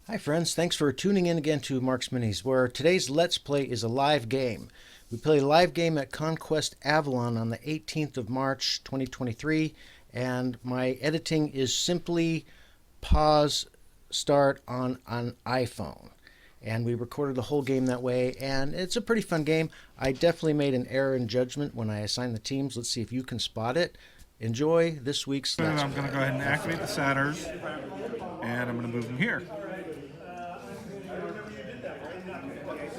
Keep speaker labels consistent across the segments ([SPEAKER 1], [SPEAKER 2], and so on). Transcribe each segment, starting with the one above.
[SPEAKER 1] Hi friends, thanks for tuning in again to Mark's Minis, where today's Let's Play is a live game. We play a live game at Conquest Avalon on the 18th of March 2023, and my editing is simply pause start on an iPhone. And we recorded the whole game that way, and it's a pretty fun game. I definitely made an error in judgment when I assigned the teams. Let's see if you can spot it. Enjoy this week's Let's Play.
[SPEAKER 2] I'm going to go ahead and activate the satyrs, and I'm going to move them here.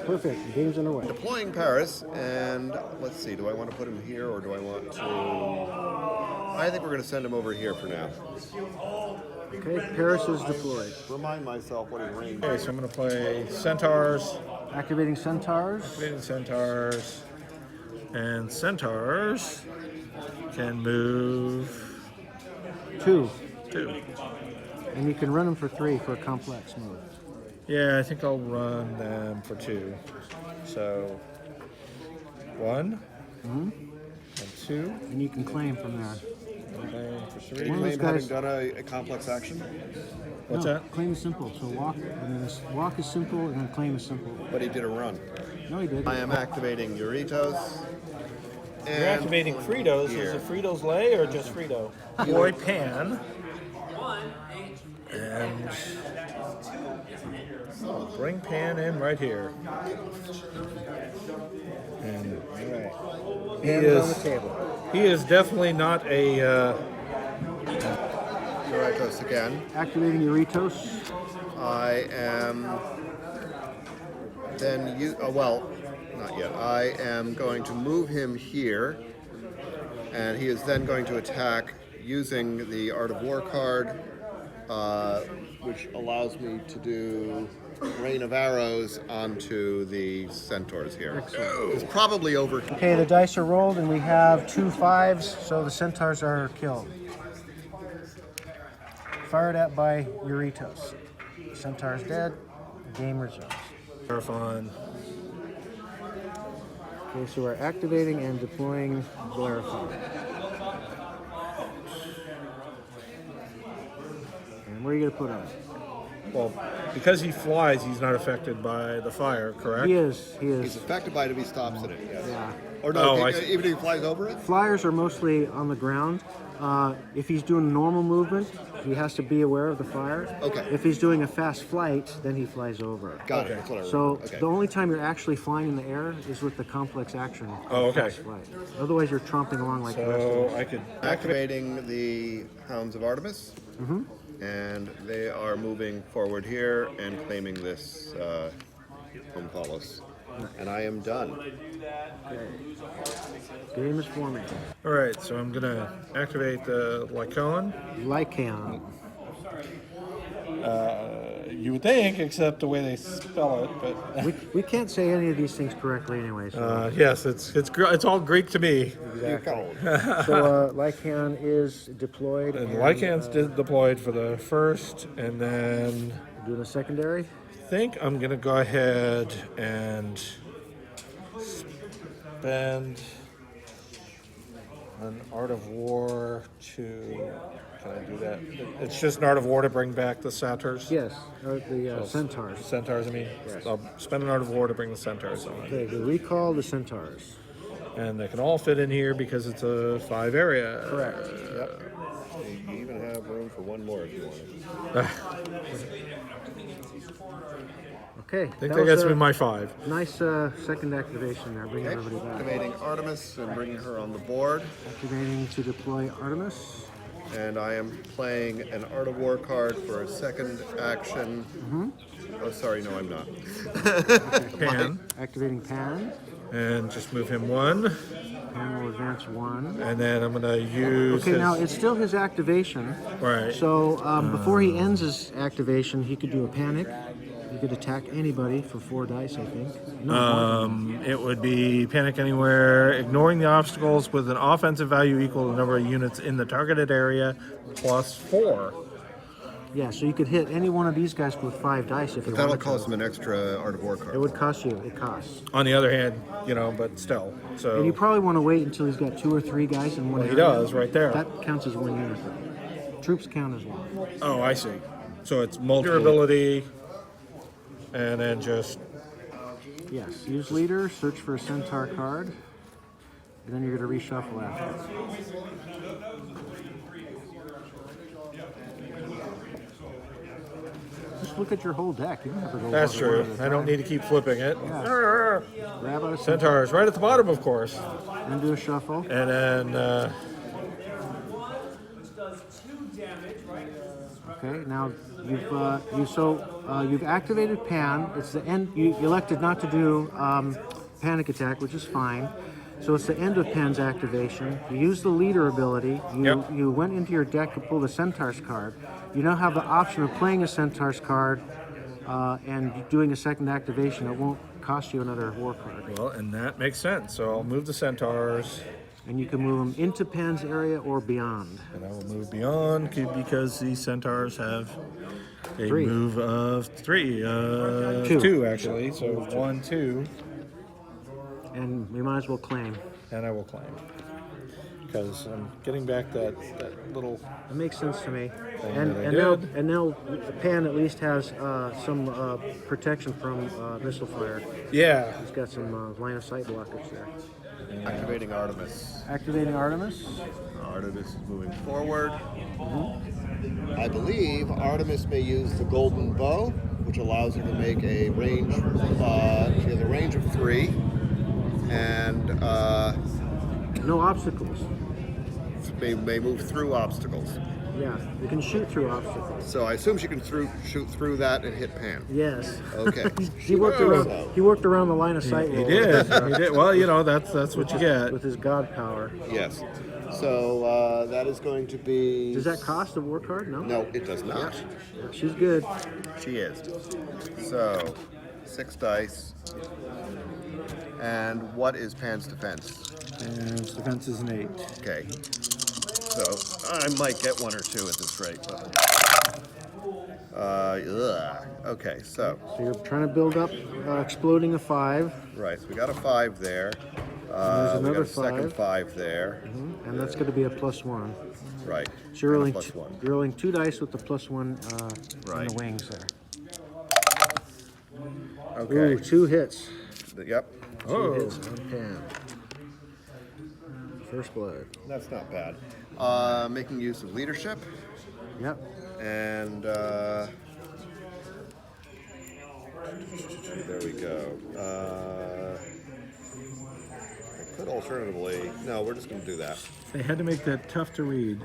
[SPEAKER 1] Perfect. The game's underway.
[SPEAKER 3] Deploying Paris, and let's see, do I want to put him here or do I want to... I think we're going to send him over here for now.
[SPEAKER 1] Okay, Paris is deployed.
[SPEAKER 3] Remind myself what his range
[SPEAKER 2] Okay,
[SPEAKER 3] is.
[SPEAKER 2] so I'm going to play centaurs,
[SPEAKER 1] Activating Centaurs.
[SPEAKER 2] and centaurs can move
[SPEAKER 1] Two.
[SPEAKER 2] 2.
[SPEAKER 1] And you can run them for 3 for a complex move.
[SPEAKER 2] Yeah, I think I'll run them for 2. So 1 and 2.
[SPEAKER 1] And you can claim from there.
[SPEAKER 2] Claim for 3.
[SPEAKER 1] One of those
[SPEAKER 3] Claim having
[SPEAKER 1] guys-
[SPEAKER 3] done a complex action,
[SPEAKER 2] What's
[SPEAKER 1] No,
[SPEAKER 2] that?
[SPEAKER 1] Claim is simple. So walk is simple, and then claim is simple.
[SPEAKER 3] but he did a run.
[SPEAKER 1] No, he did.
[SPEAKER 3] I am activating Euritos. And
[SPEAKER 4] You're activating Fritos.
[SPEAKER 3] here.
[SPEAKER 4] Is it Fritos Lay or just Frito?
[SPEAKER 2] Boy Pan. And I'll bring Pan in right here. And he
[SPEAKER 1] Hand it on the
[SPEAKER 2] is
[SPEAKER 1] table.
[SPEAKER 2] he is definitely not a
[SPEAKER 3] Euritos again.
[SPEAKER 1] Activating Euritos.
[SPEAKER 3] I am then well, not yet. I am going to move him here, and he is then going to attack using the Art of War card, which allows me to do Rain of Arrows onto the centaurs here. It's probably over.
[SPEAKER 1] Okay, the dice are rolled, and we have 2 5s, so the Centaurs are killed. Fired at by Euritos. Centaur's dead. Game resumes.
[SPEAKER 2] Marathon.
[SPEAKER 1] Okay, so we're activating and deploying Blarathon. And where are you going to put him?
[SPEAKER 2] Well, because he flies, he's not affected by the fire, correct?
[SPEAKER 1] He is.
[SPEAKER 3] He's affected by it if he stops in it, yes.
[SPEAKER 1] Yeah.
[SPEAKER 3] Or no,
[SPEAKER 2] Oh, I
[SPEAKER 3] even
[SPEAKER 2] see.
[SPEAKER 3] if he flies over it?
[SPEAKER 1] Flyers are mostly on the ground. If he's doing normal movement, he has to be aware of the fire.
[SPEAKER 3] Okay.
[SPEAKER 1] If he's doing a fast flight, then he flies over.
[SPEAKER 3] Got it. That's what I
[SPEAKER 1] So
[SPEAKER 3] remember. Okay.
[SPEAKER 1] the only time you're actually flying in the air is with the complex action.
[SPEAKER 2] Oh, okay.
[SPEAKER 1] Fast flight. Otherwise, you're tromping along like the rest of
[SPEAKER 2] So
[SPEAKER 1] us.
[SPEAKER 2] I could
[SPEAKER 3] Activating the Hounds of Artemis, and they are moving forward here and claiming this Omphalos. And I am done.
[SPEAKER 1] Game is forming.
[SPEAKER 2] All right, so I'm gonna activate the Lycaon.
[SPEAKER 1] Lycaon.
[SPEAKER 2] You would think, except the way they spell it, but
[SPEAKER 1] We can't say any of these things correctly anyway. So,
[SPEAKER 2] yes, it's all Greek to me.
[SPEAKER 1] so Lycaon is deployed.
[SPEAKER 2] And Lycan's deployed for the first, and then
[SPEAKER 1] Doing a secondary.
[SPEAKER 2] I think I'm gonna go ahead and spend an Art of War to. Can I do that? It's just an Art of War to bring back the satyrs.
[SPEAKER 1] Yes, the Centaurs.
[SPEAKER 2] Centaurs, I mean.
[SPEAKER 1] Yes.
[SPEAKER 2] I'll spend an Art of War to bring the centaurs on.
[SPEAKER 1] Okay, to recall the Centaurs.
[SPEAKER 2] And they can all fit in here because it's a 5 area.
[SPEAKER 1] Correct. Yep.
[SPEAKER 3] You even have room for one more if you want.
[SPEAKER 1] Okay.
[SPEAKER 2] I think that gets me my 5.
[SPEAKER 1] Nice second activation there, bringing everybody back.
[SPEAKER 3] Activating Artemis and bringing her on the board.
[SPEAKER 1] Activating to deploy Artemis.
[SPEAKER 3] And I am playing an Art of War card for a second action. Oh, sorry, no, I'm not.
[SPEAKER 2] Pan.
[SPEAKER 1] Activating Pan.
[SPEAKER 2] And just move him 1.
[SPEAKER 1] Pan will advance 1.
[SPEAKER 2] And then I'm going to use
[SPEAKER 1] Okay,
[SPEAKER 2] his...
[SPEAKER 1] now it's still his activation.
[SPEAKER 2] Right.
[SPEAKER 1] So before he ends his activation, he could do a panic. He could attack anybody for 4 dice, I think. No,
[SPEAKER 2] It would be panic anywhere, ignoring the obstacles with an offensive value equal to the number of units in the targeted area plus 4.
[SPEAKER 1] yeah, so you could hit any one of these guys with 5 dice if you
[SPEAKER 3] That'll
[SPEAKER 1] wanted
[SPEAKER 3] cost
[SPEAKER 1] to.
[SPEAKER 3] him an extra Art of War
[SPEAKER 1] It
[SPEAKER 3] card.
[SPEAKER 1] would cost you. It costs.
[SPEAKER 2] On the other hand, but still. So
[SPEAKER 1] And you probably want to wait until he's got 2 or 3 guys in one
[SPEAKER 2] he
[SPEAKER 1] area.
[SPEAKER 2] does right there.
[SPEAKER 1] That counts as 1 unit. Troops count as 1.
[SPEAKER 2] Oh, I see. So it's multiple. Durability, and then just
[SPEAKER 1] Yes, use leader, search for a centaur card, and then you're going to reshuffle after. Just look at your whole deck. You don't have to go.
[SPEAKER 2] that's
[SPEAKER 1] one
[SPEAKER 2] true.
[SPEAKER 1] at a
[SPEAKER 2] I don't
[SPEAKER 1] time.
[SPEAKER 2] need to keep flipping it.
[SPEAKER 1] Yeah. Grab a centaur
[SPEAKER 2] Centaurs right at the bottom, of course,
[SPEAKER 1] and do a shuffle.
[SPEAKER 2] and then
[SPEAKER 1] Okay, now you've activated Pan. It's the end. You elected not to do panic attack, which is fine. So it's the end of Pan's activation. You use the leader ability. You went into your deck to pull the Centaur's card. You now have the option of playing a Centaur's card and doing a second activation. It won't cost you another war card.
[SPEAKER 2] well, and that makes sense. So I'll move the Centaurs,
[SPEAKER 1] And you can move them into Pan's area or beyond.
[SPEAKER 2] and I will move beyond because the Centaurs have a
[SPEAKER 1] 3.
[SPEAKER 2] move of 3,
[SPEAKER 1] 2.
[SPEAKER 2] 2 actually. So 1, 2.
[SPEAKER 1] And we might as well claim.
[SPEAKER 2] And I will claim. Because I'm getting back that little...
[SPEAKER 1] It makes sense to me.
[SPEAKER 2] Thing
[SPEAKER 1] And,
[SPEAKER 2] that I
[SPEAKER 1] and now,
[SPEAKER 2] did.
[SPEAKER 1] and now Pan at least has some protection from missile fire.
[SPEAKER 2] Yeah.
[SPEAKER 1] He's got some line of sight blockage there.
[SPEAKER 3] Activating Artemis.
[SPEAKER 1] Activating Artemis.
[SPEAKER 3] Artemis is moving forward. I believe Artemis may use the golden bow, which allows her to make a range. She has a range of 3, and
[SPEAKER 1] No obstacles.
[SPEAKER 3] may move through obstacles.
[SPEAKER 1] Yeah, you can shoot through obstacles.
[SPEAKER 3] So I assume she can shoot through that and hit Pan.
[SPEAKER 1] Yes.
[SPEAKER 3] Okay.
[SPEAKER 1] He worked around. He worked around the line of sight.
[SPEAKER 2] He
[SPEAKER 1] roll
[SPEAKER 2] did. He did. Well, you know, that's what you get.
[SPEAKER 1] with his god power.
[SPEAKER 3] Yes. So that is going to be.
[SPEAKER 1] Does that cost a war card? No.
[SPEAKER 3] No, it does not.
[SPEAKER 1] Yeah, she's good.
[SPEAKER 3] She is. So 6 dice. And what is Pan's defense?
[SPEAKER 2] And defense is an 8.
[SPEAKER 3] Okay. So I might get 1 or 2 at this rate. But, okay, so
[SPEAKER 1] So you're trying to build up exploding a 5,
[SPEAKER 3] right, so we got a 5 there.
[SPEAKER 1] There's
[SPEAKER 3] We got
[SPEAKER 1] another
[SPEAKER 3] a second
[SPEAKER 1] 5.
[SPEAKER 3] 5 there.
[SPEAKER 1] and that's going to be a +1.
[SPEAKER 3] Right.
[SPEAKER 1] So you're
[SPEAKER 3] and a
[SPEAKER 1] rolling,
[SPEAKER 3] plus 1.
[SPEAKER 1] you're rolling 2 dice with the +1 in
[SPEAKER 3] Right.
[SPEAKER 1] the wings there.
[SPEAKER 3] Okay.
[SPEAKER 1] Ooh, 2 hits.
[SPEAKER 3] Yep.
[SPEAKER 1] 2 hits on Pan. First blood.
[SPEAKER 3] That's not bad. Making use of leadership
[SPEAKER 1] Yep.
[SPEAKER 3] and there we go. I could alternatively. No, we're just going to do that.
[SPEAKER 2] They had to make that tough to read.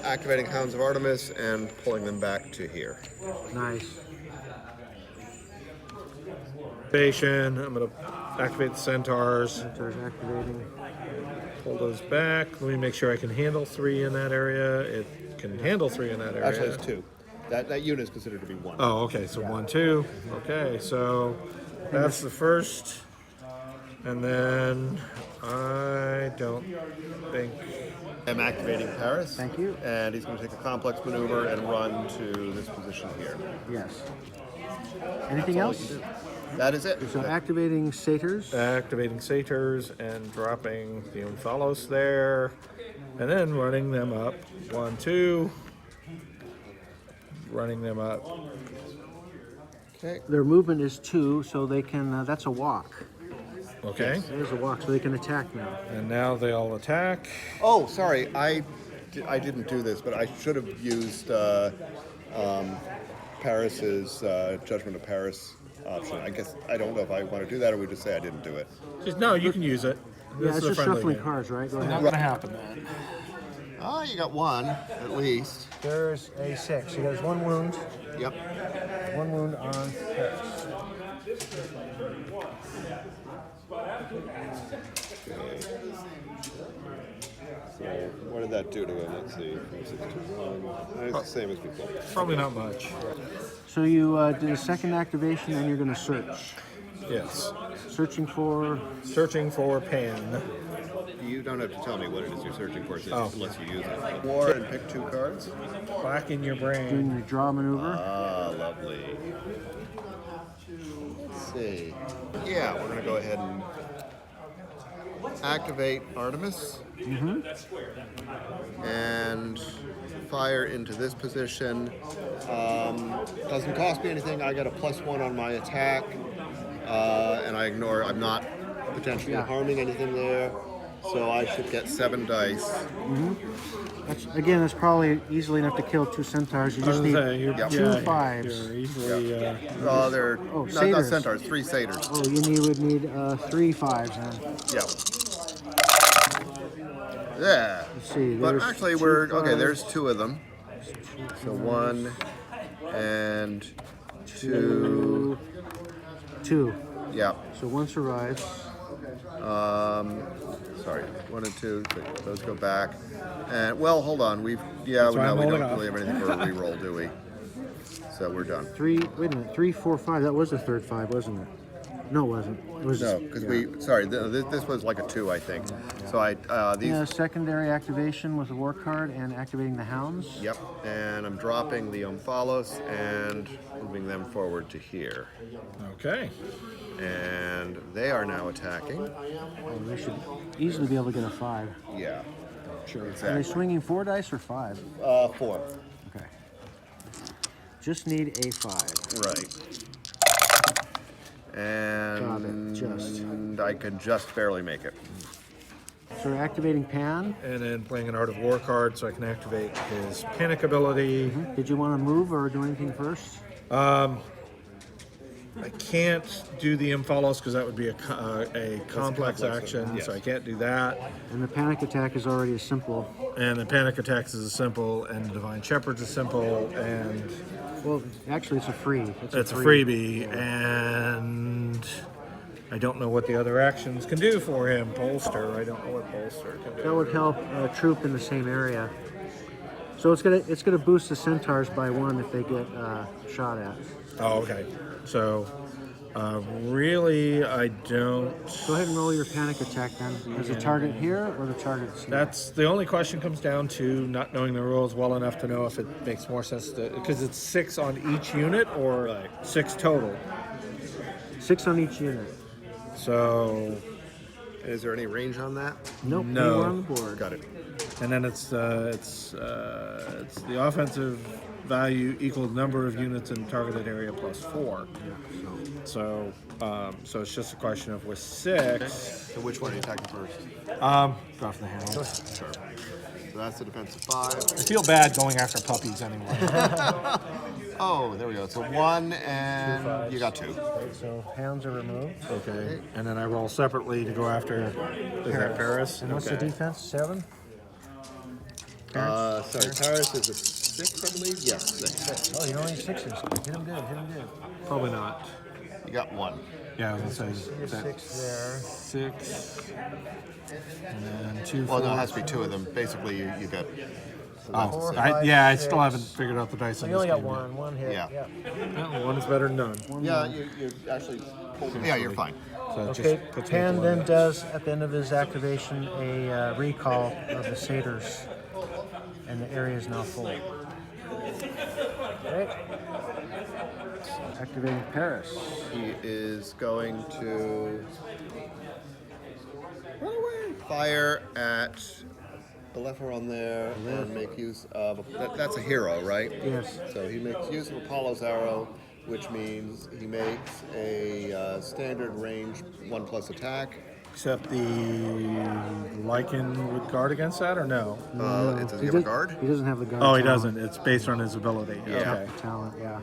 [SPEAKER 3] Activating Hounds of Artemis and pulling them back to here.
[SPEAKER 1] Nice.
[SPEAKER 2] Activation. I'm going to activate the Centaurs.
[SPEAKER 1] Centaur's activating.
[SPEAKER 2] Pull those back. Let me make sure I can handle 3 in that area. It can handle 3 in that area.
[SPEAKER 3] Actually, it's 2. That unit is considered to be 1.
[SPEAKER 2] Oh, okay. So 1, 2. Okay, so that's the first. And then I don't think.
[SPEAKER 3] I'm activating Paris.
[SPEAKER 1] Thank you.
[SPEAKER 3] And he's going to take a complex maneuver and run to this position here.
[SPEAKER 1] Yes. Anything else?
[SPEAKER 3] That is it.
[SPEAKER 1] So activating satyrs.
[SPEAKER 2] Activating satyrs and dropping the Omphalos there. And then running them up. 1, 2. Running them up.
[SPEAKER 3] Okay.
[SPEAKER 1] Their movement is 2, so they can. That's a walk.
[SPEAKER 2] Okay.
[SPEAKER 1] There's a walk, so they can attack now.
[SPEAKER 2] And now they all attack.
[SPEAKER 3] Oh, sorry. I didn't do this, but I should have used Paris's Judgment of Paris option. I guess I don't know if I want to do that or we just say I didn't do it.
[SPEAKER 2] No, you can use it.
[SPEAKER 1] Yeah,
[SPEAKER 2] This
[SPEAKER 1] it's
[SPEAKER 2] is a
[SPEAKER 1] just
[SPEAKER 2] friendly
[SPEAKER 1] shuffling
[SPEAKER 2] game.
[SPEAKER 1] cards, right? Go ahead.
[SPEAKER 2] Not gonna happen then.
[SPEAKER 3] Oh, you got 1 at least.
[SPEAKER 1] There's a 6. He has 1 wound.
[SPEAKER 3] Yep.
[SPEAKER 1] 1 wound on Paris.
[SPEAKER 3] So what did that do to him? Let's see. 6 to 1. It's the same as before.
[SPEAKER 2] Probably not much.
[SPEAKER 1] So you did a second activation, and you're going to search.
[SPEAKER 2] Yes.
[SPEAKER 1] Searching for.
[SPEAKER 2] Searching for Pan.
[SPEAKER 3] You don't have to tell me what it is you're searching for
[SPEAKER 2] Oh.
[SPEAKER 3] unless you use it. War and pick 2 cards.
[SPEAKER 2] Back in your brain.
[SPEAKER 1] Doing the draw maneuver.
[SPEAKER 3] Ah, lovely. Let's see. Yeah, we're going to go ahead and activate Artemis. And fire into this position. Doesn't cost me anything. I get a +1 on my attack, and I ignore. I'm not potentially harming anything there, so I should get 7 dice.
[SPEAKER 1] That's probably easily enough to kill 2 centaurs. You just need two 5s.
[SPEAKER 2] You're easily,
[SPEAKER 3] They're not
[SPEAKER 1] satyrs.
[SPEAKER 3] centaurs, 3 satyrs.
[SPEAKER 1] Oh, would need 3 5s then.
[SPEAKER 3] Yeah. Yeah.
[SPEAKER 1] Let's see.
[SPEAKER 3] But
[SPEAKER 1] There's
[SPEAKER 3] actually,
[SPEAKER 1] 2
[SPEAKER 3] we're
[SPEAKER 1] 5s,
[SPEAKER 3] okay. There's 2 of them. So 1 and 2.
[SPEAKER 1] 2.
[SPEAKER 3] Yeah.
[SPEAKER 1] So 1 survives.
[SPEAKER 3] Sorry, 1 and 2. Those go back. And well, hold on.
[SPEAKER 2] why
[SPEAKER 3] We
[SPEAKER 2] I'm
[SPEAKER 3] don't
[SPEAKER 2] holding
[SPEAKER 3] really have anything for a reroll, do we? So we're done.
[SPEAKER 1] 3. Wait a minute. 3, 4, 5. That was the third 5, wasn't it? No, it wasn't. It was
[SPEAKER 3] No, because this was like a 2, I think. So these.
[SPEAKER 1] Secondary activation with a war card and activating the hounds.
[SPEAKER 3] Yep. And I'm dropping the Omphalos and moving them forward to here.
[SPEAKER 2] okay.
[SPEAKER 3] And they are now attacking.
[SPEAKER 1] Oh, they should easily be able to get a 5.
[SPEAKER 3] Yeah.
[SPEAKER 2] Sure.
[SPEAKER 1] Are they
[SPEAKER 3] Exactly.
[SPEAKER 1] swinging 4 dice or 5?
[SPEAKER 3] 4.
[SPEAKER 1] Okay. Just need a 5.
[SPEAKER 3] Right. And
[SPEAKER 1] Just.
[SPEAKER 3] I could just barely make it.
[SPEAKER 1] So we're activating Pan.
[SPEAKER 2] And then playing an Art of War card so I can activate his panic ability.
[SPEAKER 1] Did you want to move or do anything first?
[SPEAKER 2] I can't do the Imphalos because that would be a complex action,
[SPEAKER 3] yes.
[SPEAKER 2] so I can't do that.
[SPEAKER 1] And the panic attack is already a simple.
[SPEAKER 2] And the Panic Attacks is a simple, and the Divine Shepherd's a simple, and
[SPEAKER 1] Well, actually, it's a free.
[SPEAKER 2] it's a freebie, and I don't know what the other actions can do for him. Bolster, I don't know what Bolster can do.
[SPEAKER 1] That would help a troop in the same area. So it's gonna boost the centaurs by 1 if they get shot at.
[SPEAKER 2] Oh, okay. So, really, I don't...
[SPEAKER 1] Go ahead and roll your panic attack then. Is the target here or the target's here?
[SPEAKER 2] That's the only question comes down to not knowing the rules well enough to know if it makes more sense to... Because it's 6 on each unit or 6 total.
[SPEAKER 1] 6 on each unit.
[SPEAKER 2] So,
[SPEAKER 3] Is there any range on that?
[SPEAKER 1] Nope.
[SPEAKER 2] No.
[SPEAKER 1] Anywhere on the board.
[SPEAKER 3] Got it.
[SPEAKER 2] and then it's the offensive value equal number of units in targeted area plus 4. So it's just a question of with 6.
[SPEAKER 3] So which one are you attacking first?
[SPEAKER 2] Go for the hand.
[SPEAKER 3] Sure. So that's the defensive 5.
[SPEAKER 2] I feel bad going after puppies anyway.
[SPEAKER 3] Oh, there we go. So 1 and you got 2.
[SPEAKER 1] Okay, so hounds are removed.
[SPEAKER 2] Okay, and then I roll separately to go after Paris.
[SPEAKER 1] And what's the defense? 7?
[SPEAKER 3] Sorry, Paris is a 6, I believe. Yes, 6.
[SPEAKER 1] Oh, you only need 6s. Hit him good. Hit him good.
[SPEAKER 2] Probably not.
[SPEAKER 3] You got 1.
[SPEAKER 2] Yeah, I was gonna say
[SPEAKER 1] You're 6 there.
[SPEAKER 2] 6, and then 2.
[SPEAKER 3] Well, no, it
[SPEAKER 2] 4.
[SPEAKER 3] has to be 2 of them. Basically, you got.
[SPEAKER 2] Oh,
[SPEAKER 1] Four,
[SPEAKER 2] I
[SPEAKER 1] five,
[SPEAKER 2] still haven't
[SPEAKER 1] six.
[SPEAKER 2] figured out the dice on
[SPEAKER 1] You
[SPEAKER 2] this
[SPEAKER 1] only got
[SPEAKER 2] game yet.
[SPEAKER 1] one hit.
[SPEAKER 3] Yeah.
[SPEAKER 2] Yeah, one is better than none.
[SPEAKER 3] Yeah, you actually. Yeah, you're fine.
[SPEAKER 2] So it
[SPEAKER 1] Okay,
[SPEAKER 2] just puts me at
[SPEAKER 1] Pan
[SPEAKER 2] the
[SPEAKER 1] then
[SPEAKER 2] limit.
[SPEAKER 1] does, at the end of his activation, a recall of the satyrs, and the area is now full. Okay. Activating Paris.
[SPEAKER 3] He is going to fire at the leper on there and make use of that's a hero, right?
[SPEAKER 1] Yes.
[SPEAKER 3] So he makes use of Apollo's arrow, which means he makes a standard range 1+ attack.
[SPEAKER 2] Except the Lycan would guard against that, or no?
[SPEAKER 3] Does he have a guard?
[SPEAKER 1] He doesn't have the guard.
[SPEAKER 2] Oh, he
[SPEAKER 1] talent.
[SPEAKER 2] doesn't. It's based on his ability.
[SPEAKER 3] Yeah.
[SPEAKER 2] Okay.
[SPEAKER 1] Talent, yeah.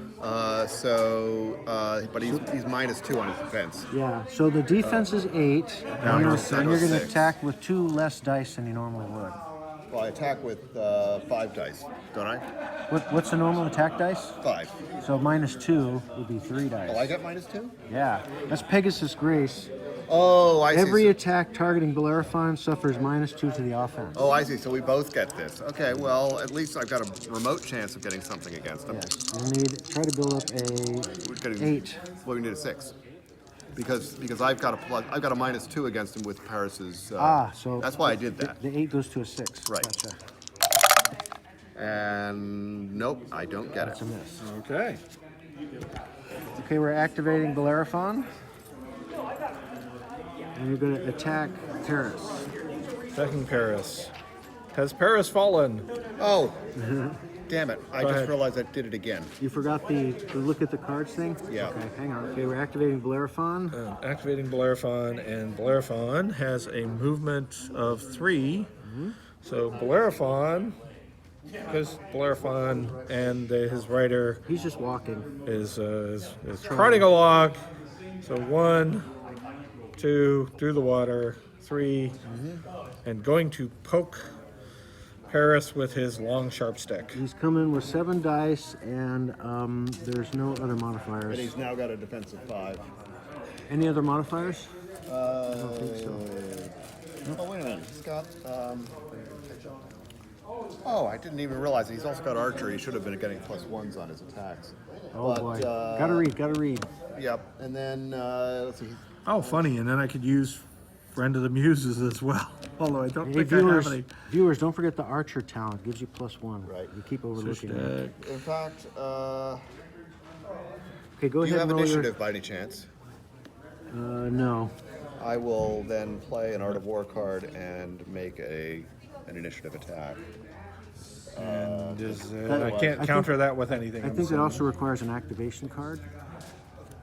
[SPEAKER 3] But he's -2 on his defense.
[SPEAKER 1] Yeah, so the defense is 8,
[SPEAKER 2] Now
[SPEAKER 1] and
[SPEAKER 2] he's
[SPEAKER 1] you're going to
[SPEAKER 3] 6.
[SPEAKER 1] attack with 2 less dice than you normally would.
[SPEAKER 3] Well, I attack with 5 dice, don't I?
[SPEAKER 1] What's the normal attack dice?
[SPEAKER 3] 5.
[SPEAKER 1] So -2 would be 3 dice.
[SPEAKER 3] Oh, I got -2?
[SPEAKER 1] Yeah, that's Pegasus Grace.
[SPEAKER 3] Oh, I see.
[SPEAKER 1] Every attack targeting Bellerophon suffers -2 to the offense.
[SPEAKER 3] Oh, I see. So we both get this. Okay, well, at least I've got a remote chance of getting something against them.
[SPEAKER 1] Yes, you try to build up
[SPEAKER 3] We're getting
[SPEAKER 1] 8.
[SPEAKER 3] Well, we need a 6. Because I've got a -2 against him with Paris's.
[SPEAKER 1] So
[SPEAKER 3] that's why I did that.
[SPEAKER 1] The 8 goes to a 6.
[SPEAKER 3] Right.
[SPEAKER 1] Gotcha.
[SPEAKER 3] And nope, I don't get
[SPEAKER 1] That's
[SPEAKER 3] it.
[SPEAKER 1] a miss.
[SPEAKER 2] Okay.
[SPEAKER 1] Okay, we're activating Bellerophon. And you're going to attack Paris.
[SPEAKER 2] Second Paris. Has Paris fallen?
[SPEAKER 3] Oh, damn it! I
[SPEAKER 2] Go
[SPEAKER 3] just
[SPEAKER 2] ahead.
[SPEAKER 3] realized I did it again.
[SPEAKER 1] You forgot the look at the cards thing?
[SPEAKER 3] Yeah.
[SPEAKER 1] Okay, hang on. Okay, we're activating Bellerophon.
[SPEAKER 2] Activating Bellerophon, and Bellerophon has a movement of 3. So Bellerophon, because Bellerophon and his rider
[SPEAKER 1] He's just walking.
[SPEAKER 2] is trotting along. So 1, 2, through the water, 3, and going to poke Paris with his long sharp stick.
[SPEAKER 1] He's coming with 7 dice, and there's no other modifiers.
[SPEAKER 3] And he's now got a defensive 5.
[SPEAKER 1] Any other modifiers?
[SPEAKER 3] Oh, wait a minute. He's got. Oh, I didn't even realize it. He's also got archer. He should have been getting +1s on his attacks.
[SPEAKER 1] Oh boy. Gotta read.
[SPEAKER 3] Yep. And then let's see.
[SPEAKER 2] Oh, funny, and then I could use Friend of the Muses as well. Although I don't
[SPEAKER 1] Hey,
[SPEAKER 2] think I have any.
[SPEAKER 1] viewers, don't forget the archer talent. Gives you +1.
[SPEAKER 3] Right.
[SPEAKER 1] You keep overlooking it.
[SPEAKER 3] In fact,
[SPEAKER 1] Okay, go
[SPEAKER 3] do you
[SPEAKER 1] ahead
[SPEAKER 3] have
[SPEAKER 1] and roll
[SPEAKER 3] initiative by any chance?
[SPEAKER 1] No.
[SPEAKER 3] I will then play an Art of War card and make an initiative attack.
[SPEAKER 2] And
[SPEAKER 1] I
[SPEAKER 2] I can't
[SPEAKER 1] think-
[SPEAKER 2] counter that with anything.
[SPEAKER 1] I think that also requires an activation card.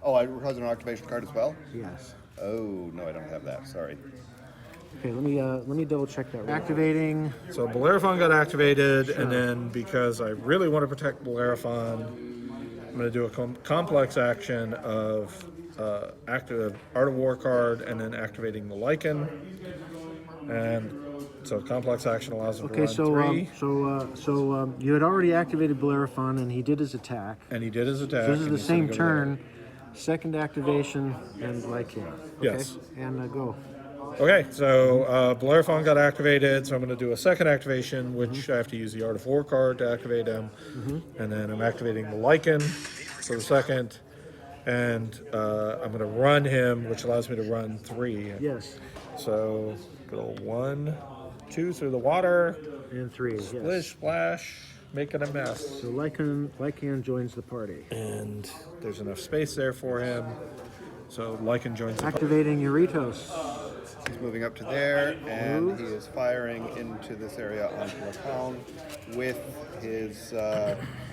[SPEAKER 3] Oh, I requires an activation card as well?
[SPEAKER 1] Yes.
[SPEAKER 3] Oh, no, I don't have that. Sorry.
[SPEAKER 1] Okay, let me double check that. Activating.
[SPEAKER 2] So Bellerophon got activated, and then because I really want to protect Bellerophon, I'm going to do a complex action of active Art of War card, and then activating the Lycan. And so complex action allows him to
[SPEAKER 1] Okay,
[SPEAKER 2] run 3,
[SPEAKER 1] you had already activated Bellerophon, and he did his attack.
[SPEAKER 2] and he did his attack.
[SPEAKER 1] So this is
[SPEAKER 2] and
[SPEAKER 1] the
[SPEAKER 2] he's gonna
[SPEAKER 1] same
[SPEAKER 2] go
[SPEAKER 1] turn. Second activation and like him. Okay?
[SPEAKER 2] Yes.
[SPEAKER 1] And go.
[SPEAKER 2] there. Okay, so Bellerophon got activated, so I'm going to do a second activation, which I have to use the Art of War card to activate him. And then I'm activating the Lycan for the second. And I'm going to run him, which allows me to run 3.
[SPEAKER 1] Yes.
[SPEAKER 2] So go 1, 2 through the water,
[SPEAKER 1] And 3. Yes.
[SPEAKER 2] splish, splash, making a mess.
[SPEAKER 1] So Lycan joins the party.
[SPEAKER 2] And there's enough space there for him. So Lycan joins the party.
[SPEAKER 1] Activating Eurytos.
[SPEAKER 3] He's moving up to there, and he is firing into this area onto a town with his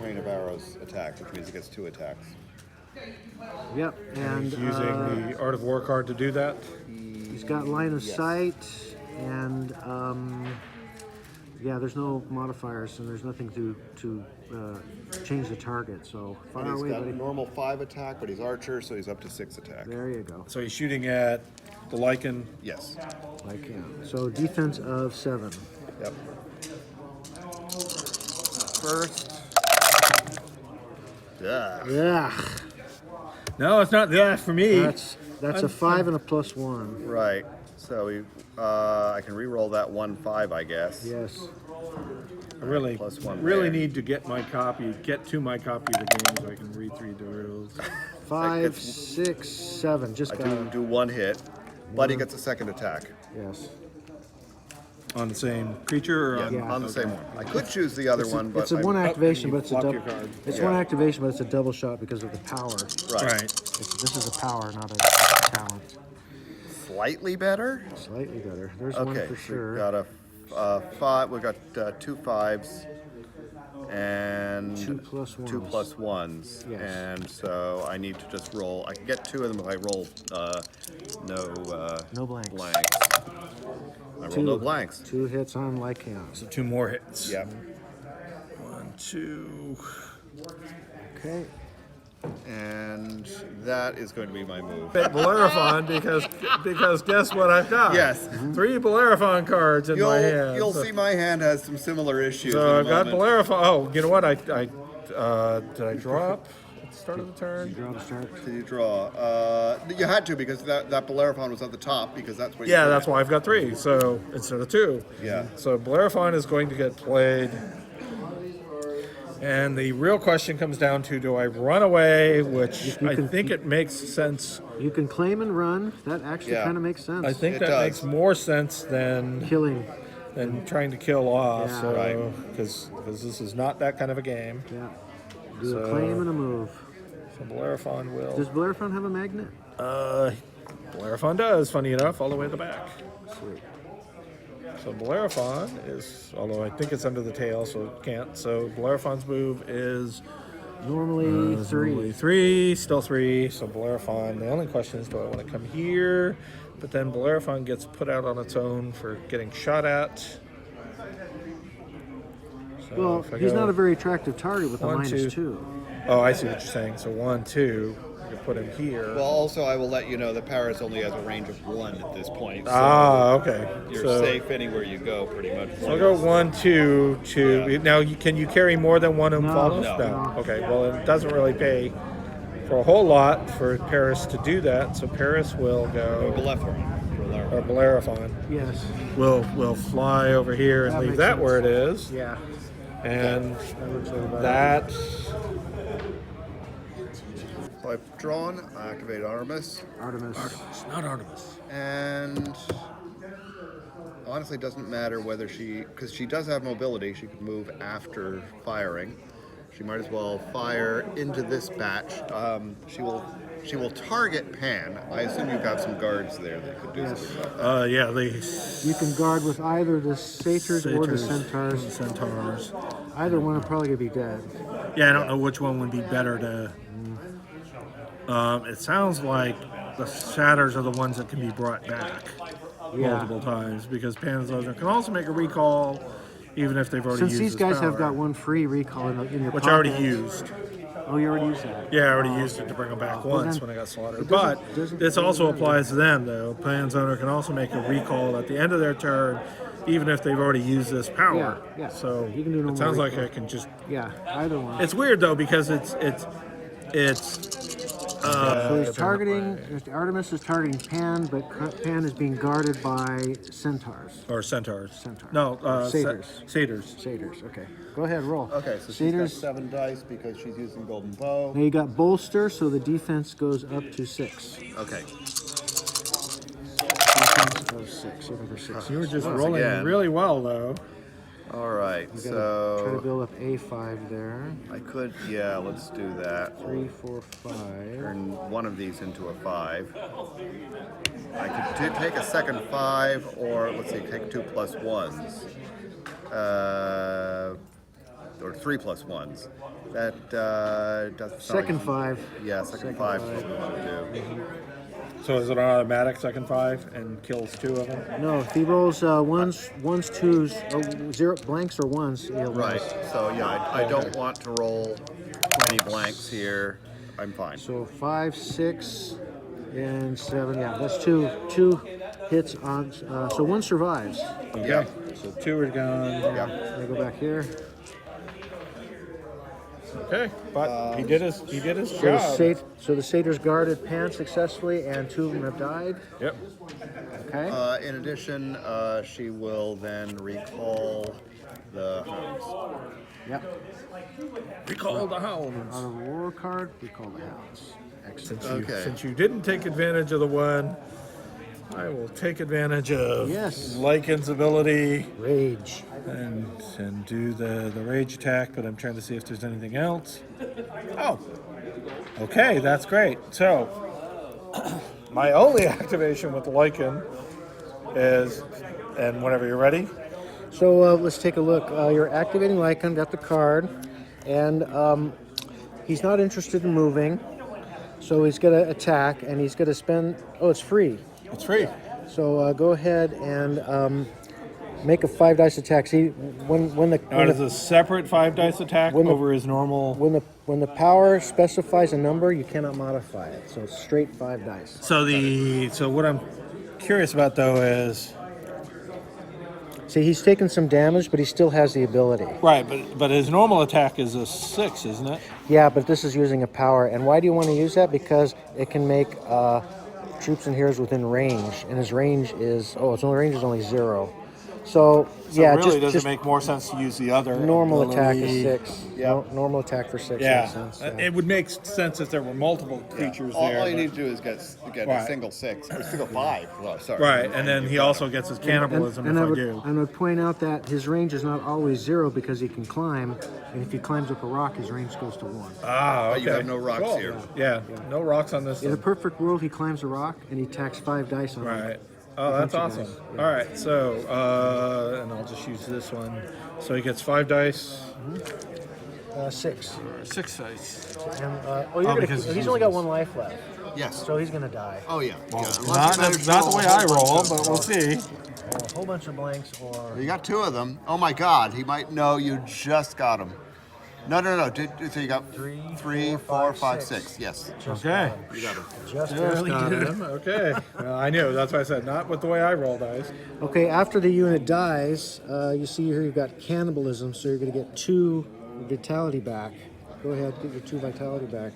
[SPEAKER 3] rain of arrows attack, which means he gets 2 attacks.
[SPEAKER 1] Yep. And
[SPEAKER 2] He's using the Art of War card to do that.
[SPEAKER 1] he's got line of sight, and yeah, there's no modifiers, and there's nothing to change the target. So
[SPEAKER 3] And
[SPEAKER 1] fire
[SPEAKER 3] he's
[SPEAKER 1] away,
[SPEAKER 3] got
[SPEAKER 1] buddy.
[SPEAKER 3] a normal 5 attack, but he's archer, so he's up to 6 attack.
[SPEAKER 1] There you go.
[SPEAKER 2] So he's shooting at the Lycan.
[SPEAKER 3] Yes.
[SPEAKER 1] Lycan. So defense of 7.
[SPEAKER 3] Yep. First. Yeah.
[SPEAKER 1] Yeah.
[SPEAKER 2] No, it's not that for me.
[SPEAKER 1] That's a 5 and a +1.
[SPEAKER 3] Right. So I can re-roll that 1/5, I guess.
[SPEAKER 1] Yes.
[SPEAKER 2] I really,
[SPEAKER 3] Plus 1
[SPEAKER 2] really
[SPEAKER 3] there.
[SPEAKER 2] need to get to my copy of the game so I can read through the rules.
[SPEAKER 1] 5, 6, 7. Just
[SPEAKER 3] I
[SPEAKER 1] got
[SPEAKER 3] do 1 hit, but he gets a second attack.
[SPEAKER 1] yes.
[SPEAKER 2] On the same creature or
[SPEAKER 3] Yeah,
[SPEAKER 2] on,
[SPEAKER 3] on the same one. I could choose the other one, but
[SPEAKER 1] It's a one activation,
[SPEAKER 2] you
[SPEAKER 1] but it's a
[SPEAKER 2] flop
[SPEAKER 1] double.
[SPEAKER 2] your card.
[SPEAKER 1] It's
[SPEAKER 3] Yeah.
[SPEAKER 1] one activation, but it's a double shot because of the power.
[SPEAKER 3] right.
[SPEAKER 1] This is a power, not a talent.
[SPEAKER 3] Slightly better.
[SPEAKER 1] Slightly better. There's one
[SPEAKER 3] Okay,
[SPEAKER 1] for
[SPEAKER 3] so
[SPEAKER 1] sure.
[SPEAKER 3] we've got a 5. We've got 2 5s and
[SPEAKER 1] 2 plus 1s.
[SPEAKER 3] 2 plus 1s.
[SPEAKER 1] Yes.
[SPEAKER 3] And so I need to just roll. I can get 2 of them if I roll
[SPEAKER 1] No blanks.
[SPEAKER 3] I roll no blanks.
[SPEAKER 1] 2 hits on Lycan.
[SPEAKER 2] So 2 more hits.
[SPEAKER 3] Yep.
[SPEAKER 2] 1, 2.
[SPEAKER 1] Okay.
[SPEAKER 3] And that is going to be my move.
[SPEAKER 2] Bellerophon because guess what I've got?
[SPEAKER 3] Yes.
[SPEAKER 2] 3 Bellerophon cards in my hand.
[SPEAKER 3] You'll
[SPEAKER 2] So-
[SPEAKER 3] see my hand has some similar issues.
[SPEAKER 2] So
[SPEAKER 3] in a
[SPEAKER 2] I've got
[SPEAKER 3] moment.
[SPEAKER 2] Bellerophon. Oh, you know what? I did I draw up at the start of the turn?
[SPEAKER 1] Draw to start.
[SPEAKER 3] Did you draw? You had to because that Bellerophon was at the top because that's what.
[SPEAKER 2] Yeah,
[SPEAKER 3] you
[SPEAKER 2] that's why I've got 3. So instead of 2.
[SPEAKER 3] Yeah.
[SPEAKER 2] So Bellerophon is going to get played. And the real question comes down to, do I run away, which
[SPEAKER 1] You
[SPEAKER 2] I
[SPEAKER 1] can-
[SPEAKER 2] think it makes sense.
[SPEAKER 1] You can claim and run. That actually
[SPEAKER 3] Yeah.
[SPEAKER 1] kind of makes sense.
[SPEAKER 2] I think
[SPEAKER 3] It
[SPEAKER 2] that
[SPEAKER 3] does.
[SPEAKER 2] makes more sense than
[SPEAKER 1] Killing.
[SPEAKER 2] trying to kill off.
[SPEAKER 1] Yeah.
[SPEAKER 2] So,
[SPEAKER 3] Right.
[SPEAKER 2] because this is not that kind of a game.
[SPEAKER 1] Yeah. Do
[SPEAKER 2] So-
[SPEAKER 1] a claim and a move.
[SPEAKER 2] So Bellerophon will.
[SPEAKER 1] Does Bellerophon have a magnet?
[SPEAKER 2] Bellerophon does, funny enough, all the way to the back.
[SPEAKER 1] Sweet.
[SPEAKER 2] So Bellerophon is, although I think it's under the tail, so it can't. So Bellerophon's move is
[SPEAKER 1] Normally 3.
[SPEAKER 2] normally 3, still 3. So Bellerophon, the only question is, do I want to come here? But then Bellerophon gets put out on its own for getting shot at. So
[SPEAKER 1] Well,
[SPEAKER 2] if I
[SPEAKER 1] he's
[SPEAKER 2] go
[SPEAKER 1] not a very attractive target with a
[SPEAKER 2] 1, 2.
[SPEAKER 1] -2.
[SPEAKER 2] Oh, I see what you're saying. So 1, 2. You put him here.
[SPEAKER 3] Well, also, I will let you know that Paris only has a range of 1 at this point. So
[SPEAKER 2] Okay.
[SPEAKER 3] you're
[SPEAKER 2] So
[SPEAKER 3] safe anywhere you go, pretty much.
[SPEAKER 2] I'll go 1, 2, 2.
[SPEAKER 3] Yeah.
[SPEAKER 2] Now, can you carry more than one Umphalos?
[SPEAKER 3] No.
[SPEAKER 2] Okay. Well, it doesn't really pay for a whole lot for Paris to do that. So Paris will go, or Bellerophon
[SPEAKER 1] Yes.
[SPEAKER 2] will fly over here and
[SPEAKER 1] That
[SPEAKER 2] leave
[SPEAKER 1] makes
[SPEAKER 2] that
[SPEAKER 1] sense.
[SPEAKER 2] where it is.
[SPEAKER 1] Yeah.
[SPEAKER 2] And
[SPEAKER 1] That looks like about
[SPEAKER 2] that.
[SPEAKER 3] So I've drawn, I activate Artemis,
[SPEAKER 1] Artemis.
[SPEAKER 2] Not Artemis.
[SPEAKER 3] and honestly, it doesn't matter whether because she does have mobility, she could move after firing. She might as well fire into this batch. She will target Pan. I assume you have some guards there that could do something about that.
[SPEAKER 2] Yeah,
[SPEAKER 1] You can guard with either the satyrs or the centaurs.
[SPEAKER 2] Centaurs.
[SPEAKER 1] Either one are probably going to be dead.
[SPEAKER 2] Yeah, I don't know which one would be better to. It sounds like the shatters are the ones that can be brought back multiple times because Pantheon can also make a recall even if they've already
[SPEAKER 1] Since
[SPEAKER 2] used
[SPEAKER 1] these
[SPEAKER 2] this
[SPEAKER 1] guys have
[SPEAKER 2] power,
[SPEAKER 1] got one free recall in your
[SPEAKER 2] which
[SPEAKER 1] pocket.
[SPEAKER 2] I already used.
[SPEAKER 1] Oh, you already used that?
[SPEAKER 2] Yeah, I already used it to bring them back once
[SPEAKER 1] then
[SPEAKER 2] when I got slaughtered.
[SPEAKER 1] it
[SPEAKER 2] But
[SPEAKER 1] doesn't
[SPEAKER 2] this also
[SPEAKER 1] matter.
[SPEAKER 2] applies to them, though. Plan's owner can also make a recall at the end of their turn, even if they've already used this power.
[SPEAKER 1] Yeah.
[SPEAKER 2] So
[SPEAKER 1] You can do normal
[SPEAKER 2] it sounds like
[SPEAKER 1] recall.
[SPEAKER 2] I can just.
[SPEAKER 1] Yeah, either one.
[SPEAKER 2] It's weird though because it's.
[SPEAKER 1] So he's targeting, Artemis is targeting Pan, but Pan is being guarded by centaurs.
[SPEAKER 2] Or centaurs.
[SPEAKER 1] Centaurs.
[SPEAKER 2] No,
[SPEAKER 1] Satyrs.
[SPEAKER 2] satyrs.
[SPEAKER 1] Satyrs, okay. Go ahead, roll.
[SPEAKER 3] Okay, so she's got
[SPEAKER 1] Satyrs.
[SPEAKER 3] 7 dice because she's using Golden Bow.
[SPEAKER 1] Now you got bolster, so the defense goes up to 6.
[SPEAKER 3] Okay.
[SPEAKER 1] Defense of 6, looking for 6.
[SPEAKER 2] You were just
[SPEAKER 3] Once
[SPEAKER 2] rolling
[SPEAKER 3] again.
[SPEAKER 2] really well, though.
[SPEAKER 3] All right,
[SPEAKER 1] You gotta try to
[SPEAKER 3] so
[SPEAKER 1] build up A5 there.
[SPEAKER 3] I could, let's do that.
[SPEAKER 1] 3, 4, 5.
[SPEAKER 3] Turn one of these into a 5. I could take a second 5, or let's see, take 2 +1s. Or 3 +1s. That doesn't.
[SPEAKER 1] Second 5.
[SPEAKER 3] Yeah, second 5 is what we want to do.
[SPEAKER 2] So is it an automatic second 5 and kills 2 of them?
[SPEAKER 1] No, if he rolls ones, 2s, or 0 blanks or 1s, he'll
[SPEAKER 3] Right.
[SPEAKER 1] miss.
[SPEAKER 3] So I don't want to roll any blanks here. I'm fine.
[SPEAKER 1] So 5, 6, and 7. Yeah, that's two hits on. So 1 survives.
[SPEAKER 3] Yeah.
[SPEAKER 2] So 2 are gone.
[SPEAKER 3] Yeah.
[SPEAKER 1] Let me go back here.
[SPEAKER 2] Okay, but he did his
[SPEAKER 1] So
[SPEAKER 2] job.
[SPEAKER 1] the satyrs guarded Pan successfully, and 2 of them have died.
[SPEAKER 2] Yep.
[SPEAKER 1] Okay.
[SPEAKER 3] In addition, she will then recall the hounds.
[SPEAKER 1] Yep.
[SPEAKER 2] Recall the hounds.
[SPEAKER 1] On a war card, we call the hounds. Excellent.
[SPEAKER 3] Okay.
[SPEAKER 2] Since you didn't take advantage of the one, I will take advantage of
[SPEAKER 1] Yes.
[SPEAKER 2] Lycan's ability
[SPEAKER 1] Rage.
[SPEAKER 2] and do the rage attack, but I'm trying to see if there's anything else. Oh, okay, that's great. So, my only activation with the Lycan is, and whenever you're ready,
[SPEAKER 1] So let's take a look. You're activating Lycan, got the card, and he's not interested in moving, so he's going to attack, and he's going to spend. Oh, it's free.
[SPEAKER 2] it's free.
[SPEAKER 1] So go ahead and make a 5 dice attack. See when
[SPEAKER 2] Now, it is a separate 5 dice attack
[SPEAKER 1] when the-
[SPEAKER 2] over his normal.
[SPEAKER 1] when the power specifies a number, you cannot modify it. So it's straight 5 dice.
[SPEAKER 2] So what I'm curious about though is.
[SPEAKER 1] See, he's taken some damage, but he still has the ability.
[SPEAKER 2] Right, but his normal attack is a 6, isn't it?
[SPEAKER 1] Yeah, but this is using a power. And why do you want to use that? Because it can make troops and heroes within range, and his range is range is only 0. So yeah,
[SPEAKER 2] really,
[SPEAKER 1] just
[SPEAKER 2] does it make more sense to use the other
[SPEAKER 1] normal
[SPEAKER 2] ability?
[SPEAKER 1] attack is 6.
[SPEAKER 3] Yeah.
[SPEAKER 1] Normal attack for 6
[SPEAKER 2] Yeah,
[SPEAKER 1] makes sense. Yeah.
[SPEAKER 2] it would make sense if there were multiple creatures
[SPEAKER 3] All
[SPEAKER 2] there.
[SPEAKER 3] you
[SPEAKER 2] but-
[SPEAKER 3] need to do is get
[SPEAKER 2] Right.
[SPEAKER 3] a single 6 or single 5. Oh, sorry.
[SPEAKER 2] Right, and then he also gets his cannibalism if I do.
[SPEAKER 1] I would point out that his range is not always 0 because he can climb, and if he climbs up a rock, his range goes to 1.
[SPEAKER 2] Ah, okay.
[SPEAKER 3] You have no rocks
[SPEAKER 2] Cool.
[SPEAKER 3] here.
[SPEAKER 2] Yeah, no rocks on this.
[SPEAKER 1] In a
[SPEAKER 2] Thing.
[SPEAKER 1] perfect world, he climbs a rock and he attacks 5 dice on it.
[SPEAKER 2] Right. Oh, that's
[SPEAKER 1] bunch of
[SPEAKER 2] awesome.
[SPEAKER 1] guys, yeah.
[SPEAKER 2] All right, so and I'll just use this one. So he gets 5 dice,
[SPEAKER 1] 6.
[SPEAKER 2] 6 dice.
[SPEAKER 1] And,
[SPEAKER 2] because he's
[SPEAKER 1] he's only got
[SPEAKER 2] using
[SPEAKER 1] 1 life left,
[SPEAKER 3] Yes.
[SPEAKER 1] so he's gonna die.
[SPEAKER 3] Oh yeah.
[SPEAKER 2] Well,
[SPEAKER 3] yeah. Unless
[SPEAKER 2] not,
[SPEAKER 3] you manage to
[SPEAKER 2] not
[SPEAKER 3] roll
[SPEAKER 2] the way
[SPEAKER 3] a whole
[SPEAKER 2] I
[SPEAKER 3] bunch
[SPEAKER 2] roll,
[SPEAKER 3] of-
[SPEAKER 2] but we'll see.
[SPEAKER 1] A whole bunch of blanks, or
[SPEAKER 3] You got 2 of them. Oh my God, he might know you just got him. No. So you got 3, 4, 5, 6. Yes,
[SPEAKER 2] Okay.
[SPEAKER 3] you got him.
[SPEAKER 1] just
[SPEAKER 2] Just
[SPEAKER 1] barely
[SPEAKER 2] got
[SPEAKER 1] did it.
[SPEAKER 2] him. Okay. Well, I knew. That's why I said not with the way I roll dice.
[SPEAKER 1] Okay, after the unit dies, you see here you've got cannibalism, so you're going to get 2 vitality back. Go ahead, get your 2 vitality back.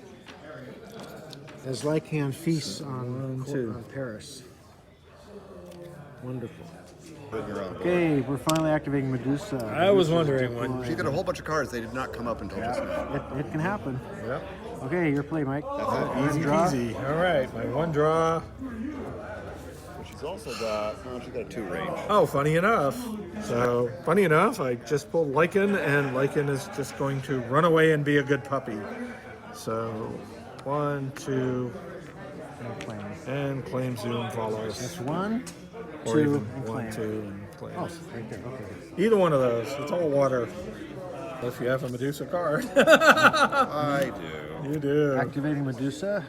[SPEAKER 1] As Lycan feasts on Paris. Wonderful.
[SPEAKER 3] Put your own.
[SPEAKER 1] Okay, we're finally activating Medusa.
[SPEAKER 2] I was wondering when.
[SPEAKER 3] She got a whole bunch of cards. They did not come up until just now.
[SPEAKER 1] It can happen.
[SPEAKER 2] Yep.
[SPEAKER 1] Okay, your play, Mike.
[SPEAKER 3] That's it.
[SPEAKER 2] Easy peasy. All right, my 1 draw.
[SPEAKER 3] But she's also got. Oh, she's got a 2 range.
[SPEAKER 2] Oh, funny enough. So, funny enough, I just pulled Lycan, and Lycan is just going to run away and be a good puppy. So, 1, 2, and claim zoom follows.
[SPEAKER 1] That's 1,
[SPEAKER 2] Or
[SPEAKER 1] 2,
[SPEAKER 2] even
[SPEAKER 1] and
[SPEAKER 2] 1,
[SPEAKER 1] claim.
[SPEAKER 2] 2, and claim.
[SPEAKER 1] Oh, right there. Okay.
[SPEAKER 2] Either one of those. It's all water. If you have a Medusa card.
[SPEAKER 3] I do.
[SPEAKER 2] You do.
[SPEAKER 1] Activating Medusa.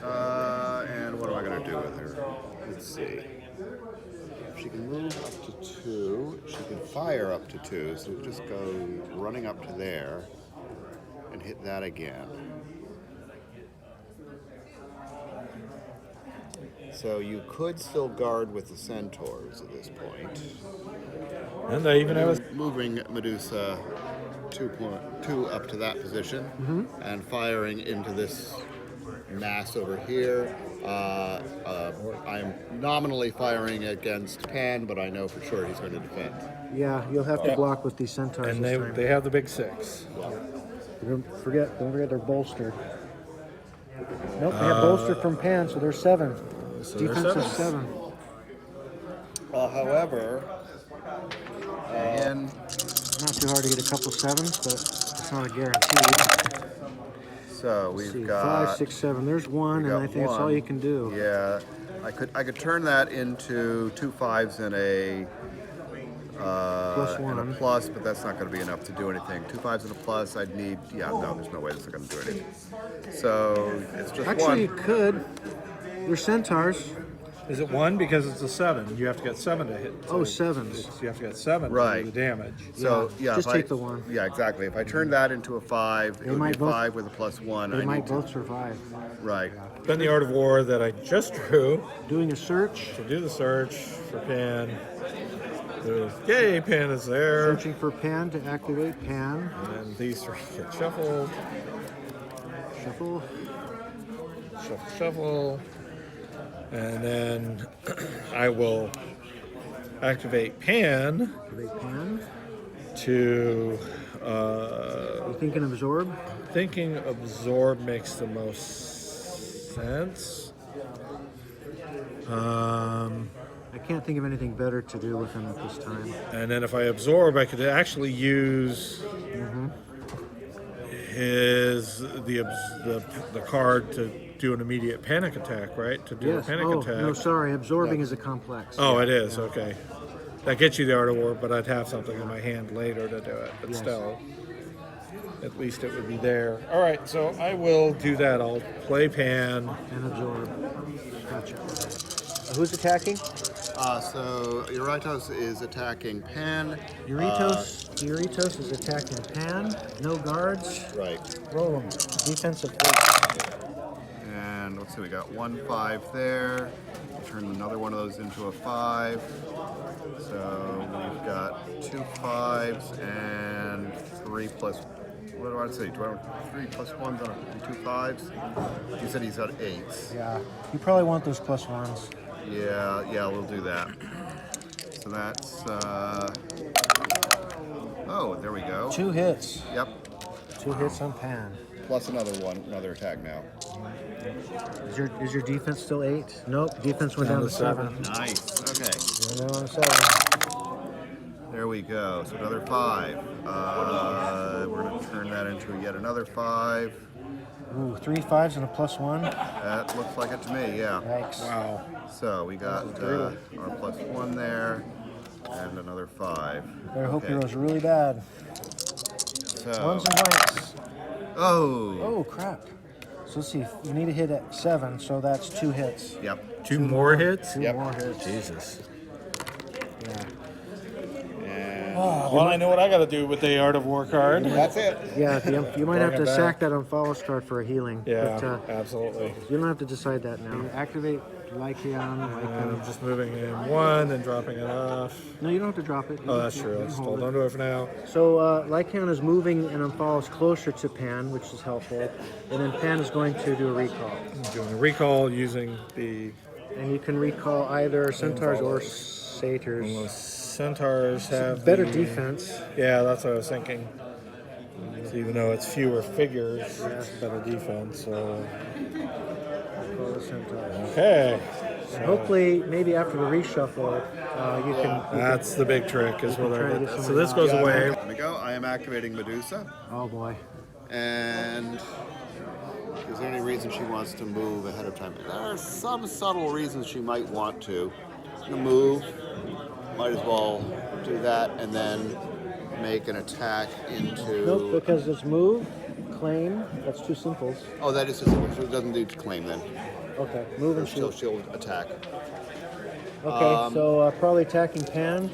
[SPEAKER 3] And what am I going to do with her? Let's see. She can move up to 2. She can fire up to 2. So we just go running up to there and hit that again. So you could still guard with the centaurs at this point.
[SPEAKER 2] And I even have a.
[SPEAKER 3] Moving Medusa 2 up to that position and firing into this mass over here. I'm nominally firing against Pan, but I know for sure he's going to defend.
[SPEAKER 1] Yeah, you'll have to block with these centaurs
[SPEAKER 2] And
[SPEAKER 1] this time.
[SPEAKER 2] they have the big 6.
[SPEAKER 1] Don't forget they're bolstered. Nope, they have bolstered from Pan, so they're 7.
[SPEAKER 2] So they're
[SPEAKER 1] Defense is
[SPEAKER 2] 7.
[SPEAKER 1] 7.
[SPEAKER 3] However, again,
[SPEAKER 1] Not too hard to get a couple 7s, but it's not a guarantee.
[SPEAKER 3] so
[SPEAKER 1] Let's see,
[SPEAKER 3] we've got
[SPEAKER 1] 5, 6, 7. There's 1,
[SPEAKER 3] we
[SPEAKER 1] and
[SPEAKER 3] got
[SPEAKER 1] I think that's all
[SPEAKER 3] 1.
[SPEAKER 1] you can do.
[SPEAKER 3] Yeah, I could turn that into 2 5s and a
[SPEAKER 1] Plus 1.
[SPEAKER 3] and a plus, but that's not going to be enough to do anything. 2 5s and a plus, I'd need. Yeah, no, there's no way this is going to do anything. So it's just
[SPEAKER 1] Actually, you
[SPEAKER 3] 1.
[SPEAKER 1] could. They're centaurs.
[SPEAKER 2] Is it 1 because it's a 7? You have to get 7 to hit.
[SPEAKER 1] Oh,
[SPEAKER 2] So
[SPEAKER 1] 7s.
[SPEAKER 2] you have to get 7 to
[SPEAKER 3] Right.
[SPEAKER 2] do the damage.
[SPEAKER 3] So yeah,
[SPEAKER 1] just
[SPEAKER 3] if
[SPEAKER 1] take
[SPEAKER 3] I,
[SPEAKER 1] the 1.
[SPEAKER 3] Yeah, exactly. If I turn that into a 5, it would
[SPEAKER 1] might
[SPEAKER 3] be a
[SPEAKER 1] both-
[SPEAKER 3] 5 with a plus 1.
[SPEAKER 1] They
[SPEAKER 3] I
[SPEAKER 1] might
[SPEAKER 3] need to,
[SPEAKER 1] both survive.
[SPEAKER 3] right.
[SPEAKER 2] Then the Art of War that I just drew
[SPEAKER 1] Doing a search,
[SPEAKER 2] to do the search for Pan. Yay, Pan is there.
[SPEAKER 1] searching for Pan to activate Pan.
[SPEAKER 2] And these 3 get shuffled.
[SPEAKER 1] Shuffle.
[SPEAKER 2] Shuffle. And then I will activate Pan
[SPEAKER 1] Activate Pan.
[SPEAKER 2] to
[SPEAKER 1] You thinking absorb?
[SPEAKER 2] thinking absorb makes the most sense.
[SPEAKER 1] I can't think of anything better to do with him at this time.
[SPEAKER 2] And then if I absorb, I could actually use the card to do an immediate panic attack, right? To do a
[SPEAKER 1] Yes.
[SPEAKER 2] panic
[SPEAKER 1] Oh,
[SPEAKER 2] attack.
[SPEAKER 1] no, sorry. Absorbing is a complex.
[SPEAKER 2] Oh, it is, okay. That gets you the Art of War, but I'd have something in my hand later to do it. But
[SPEAKER 1] Yes.
[SPEAKER 2] still, at least it would be there. All right, so I will do that. I'll play Pan.
[SPEAKER 1] And absorb. Gotcha. Who's attacking?
[SPEAKER 3] So Eurytos is attacking Pan.
[SPEAKER 1] Eurytos is attacking Pan. No guards.
[SPEAKER 3] Right.
[SPEAKER 1] Roll them. Defensive 8.
[SPEAKER 3] And let's see, we got 1 5 there. Turn another one of those into a 5. So we've got 2 5s and 3 plus. What do I say? Do I want 3 plus 1s and 2 5s? You said he's got 8s.
[SPEAKER 1] Yeah. You probably want those plus 1s.
[SPEAKER 3] Yeah, we'll do that. So that's. Oh, there we go.
[SPEAKER 1] 2 hits.
[SPEAKER 3] Yep.
[SPEAKER 1] 2 hits on Pan.
[SPEAKER 3] Plus another attack now.
[SPEAKER 1] Is your defense still 8? Nope. Defense went down to 7.
[SPEAKER 3] Nice. Okay.
[SPEAKER 1] Went down to 7.
[SPEAKER 3] There we go. So another 5. We're going to turn that into yet another 5.
[SPEAKER 1] Ooh, 3 5s and a +1.
[SPEAKER 3] That looks like it to me, yeah.
[SPEAKER 1] Yikes.
[SPEAKER 2] Wow.
[SPEAKER 3] So we got our +1 there, and another 5.
[SPEAKER 1] Better hope
[SPEAKER 3] Okay.
[SPEAKER 1] he rolls really bad.
[SPEAKER 3] So,
[SPEAKER 1] Ones and blanks.
[SPEAKER 3] oh,
[SPEAKER 1] Oh, crap. So let's see. You need to hit at 7, so that's 2 hits.
[SPEAKER 3] yep.
[SPEAKER 2] 2 more hits?
[SPEAKER 1] 2
[SPEAKER 3] Yep.
[SPEAKER 1] more hits.
[SPEAKER 2] Jesus.
[SPEAKER 1] Yeah.
[SPEAKER 3] And
[SPEAKER 4] Well, I know what I got to do with the Art of War card.
[SPEAKER 3] that's it.
[SPEAKER 1] Yeah, you might have
[SPEAKER 2] Bring
[SPEAKER 1] to
[SPEAKER 2] it
[SPEAKER 1] sack
[SPEAKER 2] back.
[SPEAKER 1] that Unfollow card for a healing.
[SPEAKER 2] Yeah,
[SPEAKER 1] But,
[SPEAKER 2] absolutely.
[SPEAKER 1] you don't have to decide that now. Activate Lycaon.
[SPEAKER 2] And I'm just moving in 1 and dropping it off.
[SPEAKER 1] No, you don't have to drop it.
[SPEAKER 2] Oh, that's true. Let's hold on to it for now.
[SPEAKER 1] So Lycaon is moving and Unfollows closer to Pan, which is helpful. And then Pan is going to do a recall.
[SPEAKER 2] I'm doing a recall using the
[SPEAKER 1] And you can recall either Centaurs or Satyrs.
[SPEAKER 2] Centaurs have
[SPEAKER 1] Better
[SPEAKER 2] the-
[SPEAKER 1] defense.
[SPEAKER 2] Yeah, that's what I was thinking. So even though it's fewer figures, it's better defense. So
[SPEAKER 1] Recall the Centaurs.
[SPEAKER 2] okay,
[SPEAKER 1] And hopefully, maybe after the reshuffle, you can.
[SPEAKER 2] that's the big trick. Is what
[SPEAKER 1] try to
[SPEAKER 2] I
[SPEAKER 1] get
[SPEAKER 2] So
[SPEAKER 1] somebody
[SPEAKER 2] this goes
[SPEAKER 1] out.
[SPEAKER 2] away.
[SPEAKER 3] There we go. I am activating Medusa.
[SPEAKER 1] Oh boy.
[SPEAKER 3] And is there any reason she wants to move ahead of time? There are some subtle reasons she might want to. I'm gonna move. Might as well do that and then make an attack into.
[SPEAKER 1] Nope, because it's move, claim. That's 2 simples.
[SPEAKER 3] Oh, that is just simple. So it doesn't need to claim then.
[SPEAKER 1] Okay, move and
[SPEAKER 3] She'll,
[SPEAKER 1] shoot.
[SPEAKER 3] she'll attack.
[SPEAKER 1] Okay, so probably attacking Pan.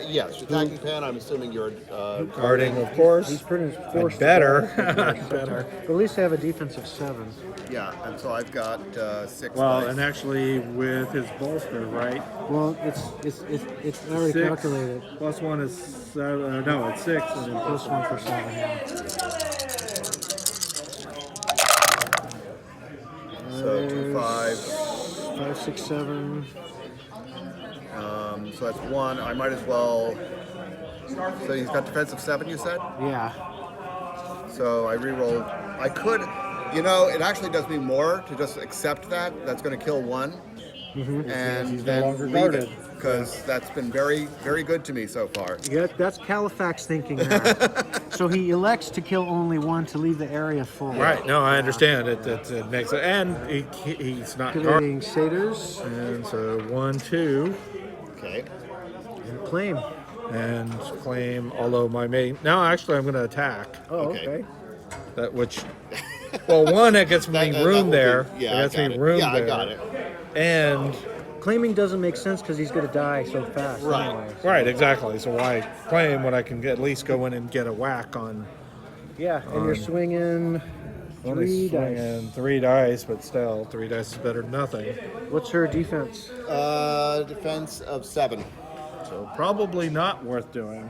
[SPEAKER 3] Yes, attacking Pan. I'm assuming you're
[SPEAKER 2] Guarding, of course.
[SPEAKER 1] He's pretty forced. to
[SPEAKER 2] Better.
[SPEAKER 1] go.
[SPEAKER 2] Better.
[SPEAKER 1] But at least they have a defense of 7.
[SPEAKER 3] Yeah, and so I've got 6
[SPEAKER 2] Well,
[SPEAKER 3] dice.
[SPEAKER 2] and actually with his bolster, right?
[SPEAKER 1] Well, it's already
[SPEAKER 2] 6
[SPEAKER 1] calculated.
[SPEAKER 2] plus 1 is 7. No, it's 6. And then
[SPEAKER 1] Plus 1 for 7. Yeah.
[SPEAKER 3] So 2, 5.
[SPEAKER 1] 5, 6, 7.
[SPEAKER 3] So that's 1. I might as well. So he's got defensive 7, you said?
[SPEAKER 1] Yeah.
[SPEAKER 3] So I re-rolled. I could, it actually does me more to just accept that. That's going to kill 1. And
[SPEAKER 2] He's no
[SPEAKER 3] then
[SPEAKER 2] longer
[SPEAKER 3] leave
[SPEAKER 2] guarded.
[SPEAKER 3] it, because that's been very, very good to me so far.
[SPEAKER 1] Yeah, that's Califax thinking there. So he elects to kill only 1 to leave the area full.
[SPEAKER 2] Right. No, I understand. It makes it, and he's not guarded.
[SPEAKER 1] Activating Satyrs
[SPEAKER 2] And so 1, 2,
[SPEAKER 3] Okay.
[SPEAKER 1] and claim.
[SPEAKER 2] and claim. Although my main. Now, actually, I'm going to attack.
[SPEAKER 1] Oh,
[SPEAKER 3] Okay.
[SPEAKER 1] okay.
[SPEAKER 2] That which. Well, 1, it gets me
[SPEAKER 3] That
[SPEAKER 2] room
[SPEAKER 3] will
[SPEAKER 2] there.
[SPEAKER 3] be- yeah,
[SPEAKER 2] it gets
[SPEAKER 3] I got
[SPEAKER 2] me
[SPEAKER 3] it.
[SPEAKER 2] room
[SPEAKER 3] Yeah,
[SPEAKER 2] there.
[SPEAKER 3] I got it.
[SPEAKER 2] And
[SPEAKER 1] Claiming doesn't make sense because he's going to die so fast.
[SPEAKER 3] Right.
[SPEAKER 1] Anyway.
[SPEAKER 2] right, exactly. So why claim when I can at least go in and get a whack on?
[SPEAKER 1] Yeah, and you're swinging
[SPEAKER 2] Only
[SPEAKER 1] 3 dice.
[SPEAKER 2] swinging 3 dice, but still 3 dice is better than nothing.
[SPEAKER 1] What's her defense?
[SPEAKER 3] Defense of 7.
[SPEAKER 2] So probably not worth doing.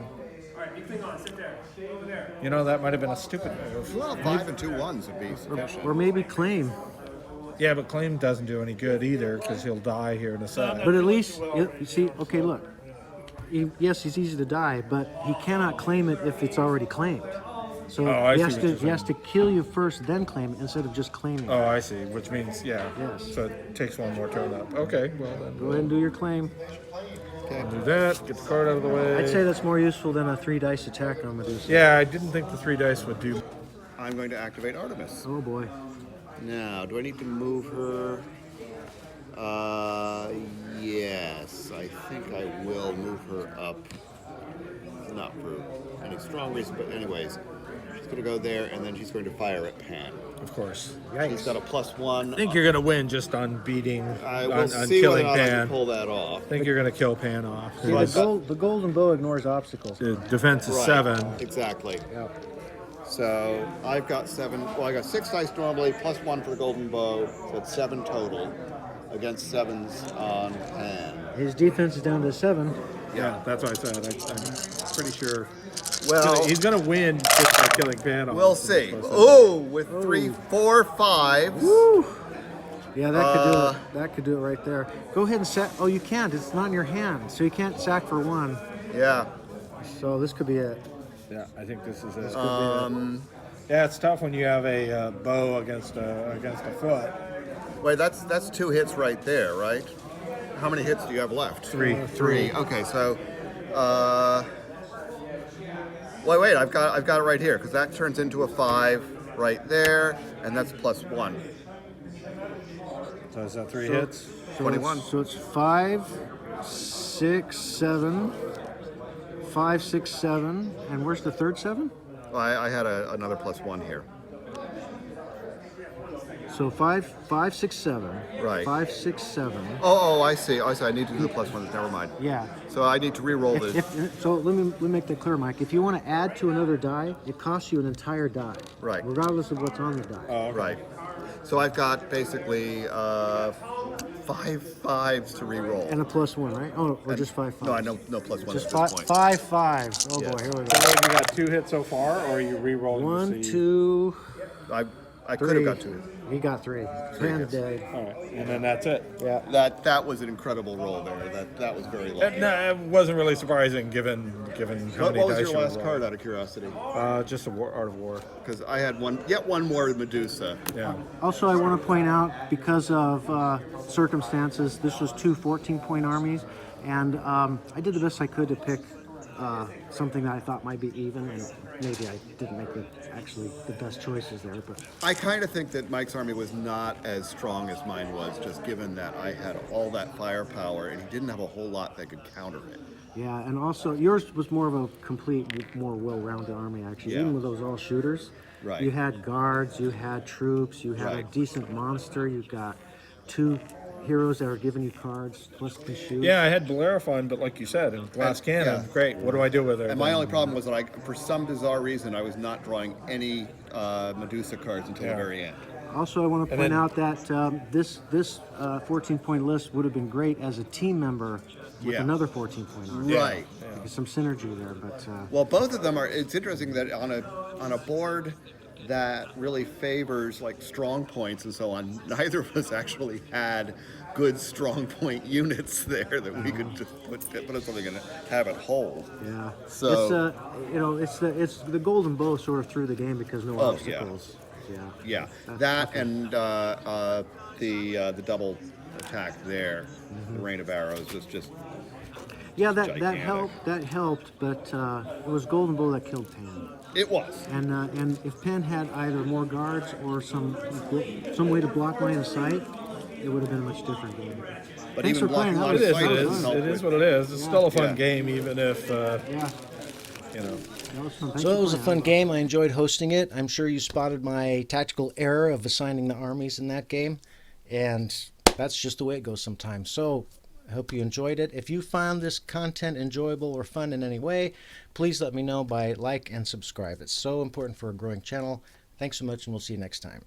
[SPEAKER 2] That might have been a stupid move.
[SPEAKER 3] Well, 5 and 2 1s would be sufficient.
[SPEAKER 1] Or maybe claim.
[SPEAKER 2] Yeah, but claim doesn't do any good either because he'll die here in a second.
[SPEAKER 1] But at least, you see, okay, look. Yes, he's easy to die, but he cannot claim it if it's already claimed. So
[SPEAKER 2] Oh, I
[SPEAKER 1] he
[SPEAKER 2] see
[SPEAKER 1] has
[SPEAKER 2] what
[SPEAKER 1] to
[SPEAKER 2] you're
[SPEAKER 1] he has to kill you first, then claim it instead of just claiming.
[SPEAKER 2] Oh, I see. Which means, yeah.
[SPEAKER 1] Yes.
[SPEAKER 2] So it takes 1 more turn up. Okay, well then
[SPEAKER 1] Go ahead and do your claim.
[SPEAKER 2] we'll do that. Get the card out of the way.
[SPEAKER 1] I'd say that's more useful than a 3 dice attack on Medusa.
[SPEAKER 2] Yeah, I didn't think the 3 dice would do.
[SPEAKER 3] I'm going to activate Artemis.
[SPEAKER 1] Oh boy.
[SPEAKER 3] Now, do I need to move her? Yes, I think I will move her up. Not for any strong reason, but anyways. She's going to go there, and then she's going to fire at Pan.
[SPEAKER 2] Of course.
[SPEAKER 3] She's got a +1.
[SPEAKER 2] I think you're going to win just on beating,
[SPEAKER 3] I
[SPEAKER 2] on
[SPEAKER 3] will see whether or
[SPEAKER 2] killing
[SPEAKER 3] not I can
[SPEAKER 2] Pan.
[SPEAKER 3] pull that off.
[SPEAKER 2] I think you're going to kill Pan off.
[SPEAKER 1] See, the golden bow ignores obstacles.
[SPEAKER 2] The defense is
[SPEAKER 3] Right,
[SPEAKER 2] 7.
[SPEAKER 3] Exactly.
[SPEAKER 1] Yeah.
[SPEAKER 3] So I've got 7. Well, I got 6 dice normally, +1 for the golden bow. So it's 7 total against 7s on Pan.
[SPEAKER 1] His defense is down to 7.
[SPEAKER 2] Yeah, that's what I said. I'm pretty sure
[SPEAKER 3] Well,
[SPEAKER 2] he's going to win just by killing Pan off.
[SPEAKER 3] we'll see. Oh, with 3, 4, 5s.
[SPEAKER 1] Woo! Yeah, that could do it. That could do it right there. Go ahead and sack. Oh, you can't. It's not in your hand, so you can't sack for 1.
[SPEAKER 3] Yeah.
[SPEAKER 1] So this could be it.
[SPEAKER 2] Yeah, I think this is it.
[SPEAKER 3] Yeah,
[SPEAKER 2] it's tough when you have a bow against a foot.
[SPEAKER 3] Wait, that's 2 hits right there, right? How many hits do you have left?
[SPEAKER 2] 3.
[SPEAKER 3] 3. Okay, so Wait, I've got it right here because that turns into a 5 right there, and that's +1.
[SPEAKER 2] So is that 3 hits?
[SPEAKER 3] 21.
[SPEAKER 1] So it's 5, 6, 7, 5, 6, 7, and where's the third 7?
[SPEAKER 3] Well, I had another +1 here.
[SPEAKER 1] So 5, 5, 6, 7.
[SPEAKER 3] Right.
[SPEAKER 1] 5, 6, 7.
[SPEAKER 3] Oh, I see. I need to do the +1. Never mind.
[SPEAKER 1] Yeah.
[SPEAKER 3] So I need to re-roll this.
[SPEAKER 1] So let me make that clear, Mike. If you want to add to another die, it costs you an entire die.
[SPEAKER 3] Right.
[SPEAKER 1] Regardless of what's on the die.
[SPEAKER 2] Oh, okay.
[SPEAKER 3] Right. So I've got basically 5 5s to re-roll.
[SPEAKER 1] And a +1, right? Oh, or just 5 5.
[SPEAKER 3] No, I know no +1
[SPEAKER 1] Just
[SPEAKER 3] at
[SPEAKER 1] five,
[SPEAKER 3] this point.
[SPEAKER 1] 5 5. Oh
[SPEAKER 3] Yes.
[SPEAKER 1] boy, here we
[SPEAKER 2] So
[SPEAKER 1] go.
[SPEAKER 2] you got 2 hits so far, or are you re-rolling?
[SPEAKER 1] 1,
[SPEAKER 2] to see?
[SPEAKER 1] 2,
[SPEAKER 3] I could
[SPEAKER 1] 3.
[SPEAKER 3] have got 2.
[SPEAKER 1] He got 3. Pan's dead.
[SPEAKER 2] All right, and then that's it.
[SPEAKER 1] Yeah.
[SPEAKER 3] That was an incredible roll there. That was very lucky.
[SPEAKER 2] No, it wasn't really surprising given how
[SPEAKER 3] What
[SPEAKER 2] many
[SPEAKER 3] was
[SPEAKER 2] dice
[SPEAKER 3] your
[SPEAKER 2] you
[SPEAKER 3] last
[SPEAKER 2] rolled.
[SPEAKER 3] card, out of curiosity?
[SPEAKER 2] Just a Art of War.
[SPEAKER 3] Because I had yet one more Medusa.
[SPEAKER 2] Yeah.
[SPEAKER 1] Also, I want to point out, because of circumstances, this was 2 14-point armies, and I did the best I could to pick something that I thought might be even, and maybe I didn't make actually the best choices there, but
[SPEAKER 3] I kind of think that Mike's army was not as strong as mine was, just given that I had all that firepower and he didn't have a whole lot that could counter it.
[SPEAKER 1] yeah, and also yours was more of a complete, more well-rounded army, actually.
[SPEAKER 3] Yeah.
[SPEAKER 1] Even with those all shooters,
[SPEAKER 3] Right.
[SPEAKER 1] you had guards, you had troops, you had a
[SPEAKER 3] Right.
[SPEAKER 1] decent monster, you got 2 heroes that are giving you cards, plus can shoot.
[SPEAKER 2] Yeah, I had Bellerophon, but like you said, in glass
[SPEAKER 3] And-
[SPEAKER 2] cannon,
[SPEAKER 3] yeah.
[SPEAKER 2] great. What do I do with it?
[SPEAKER 3] And my only problem was that for some bizarre reason, I was not drawing any Medusa cards until the
[SPEAKER 2] Yeah.
[SPEAKER 3] very end.
[SPEAKER 1] Also, I want to
[SPEAKER 2] And
[SPEAKER 1] point
[SPEAKER 2] then-
[SPEAKER 1] out that this 14-point list would have been great as a team member with
[SPEAKER 3] Yeah.
[SPEAKER 1] another 14-point army.
[SPEAKER 3] Right.
[SPEAKER 1] There's some synergy there, but
[SPEAKER 3] Well, both of them are. It's interesting that on a board that really favors like strong points and so on, neither of us actually had good strong point units there that we could just put in something and have it hold.
[SPEAKER 1] yeah.
[SPEAKER 3] So-
[SPEAKER 1] it's the golden bow sort of through the game because no
[SPEAKER 3] Oh,
[SPEAKER 1] obstacles. Yeah.
[SPEAKER 3] Yeah,
[SPEAKER 1] That's
[SPEAKER 3] that
[SPEAKER 1] okay.
[SPEAKER 3] and the double attack there, the rain of arrows was just
[SPEAKER 1] Yeah, that
[SPEAKER 3] gigantic.
[SPEAKER 1] helped. That helped, but it was golden bow that killed Pan.
[SPEAKER 3] it was.
[SPEAKER 1] And if Penn had either more guards or some way to block line of sight, it would have been a much different game.
[SPEAKER 3] But
[SPEAKER 1] Thanks
[SPEAKER 3] even
[SPEAKER 1] for playing.
[SPEAKER 3] blocking
[SPEAKER 1] That
[SPEAKER 3] line
[SPEAKER 2] It
[SPEAKER 3] of
[SPEAKER 2] is.
[SPEAKER 3] sight
[SPEAKER 2] It is.
[SPEAKER 3] doesn't help
[SPEAKER 2] It is
[SPEAKER 3] with-
[SPEAKER 2] what it is. It's still a fun
[SPEAKER 3] Yeah.
[SPEAKER 2] game, even if
[SPEAKER 1] Yeah,
[SPEAKER 2] you know.
[SPEAKER 1] that was fun. Thanks So for it was a playing. fun game. I enjoyed hosting it. I'm sure you spotted my tactical error of assigning the armies in that game, and that's just the way it goes sometimes. So I hope you enjoyed it. If you found this content enjoyable or fun in any way, please let me know by like and subscribe. It's so important for a growing channel. Thanks so much, and we'll see you next time.